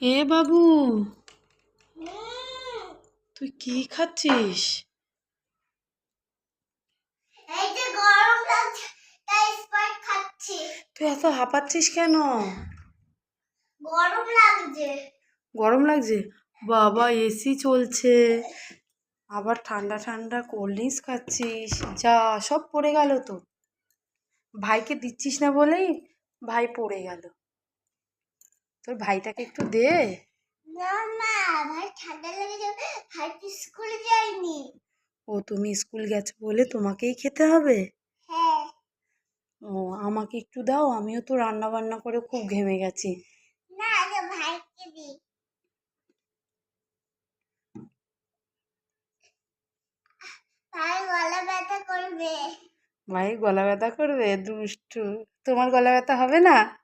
এ বাবু, হুম, তুই কি খাচ্ছিস? এই যে গরম লাগছে তাই স্প্রাইট খাচ্ছি। তুই এত হাঁপাচ্ছিস কেন? গরম লাগছে। গরম লাগছে? বাবা, এসি চলছে, আবার ঠান্ডা ঠান্ডা কোল্ড ড্রিঙ্কস খাচ্ছিস, যা সব পড়ে গেল তো। ভাইকে দিচ্ছিস না বলেই ভাই পড়ে গেল। তোর ভাইটাকে একটু দে। না মা, ভাই ঠান্ডা লেগে যাবে, ভাই তো স্কুলে যায়নি। ও, তুমি স্কুল গেছো বলে তোমাকেই খেতে হবে? হ্যাঁ। ও, আমাকে একটু দাও, আমিও তো রান্না বান্না করে খুব ঘেমে গেছি। না, আগে ভাইকে দি। ভাই গলা ব্যথা করবে। ভাই গলা ব্যথা করবে? দুষ্টু। তোমার গলা ব্যথা হবে না?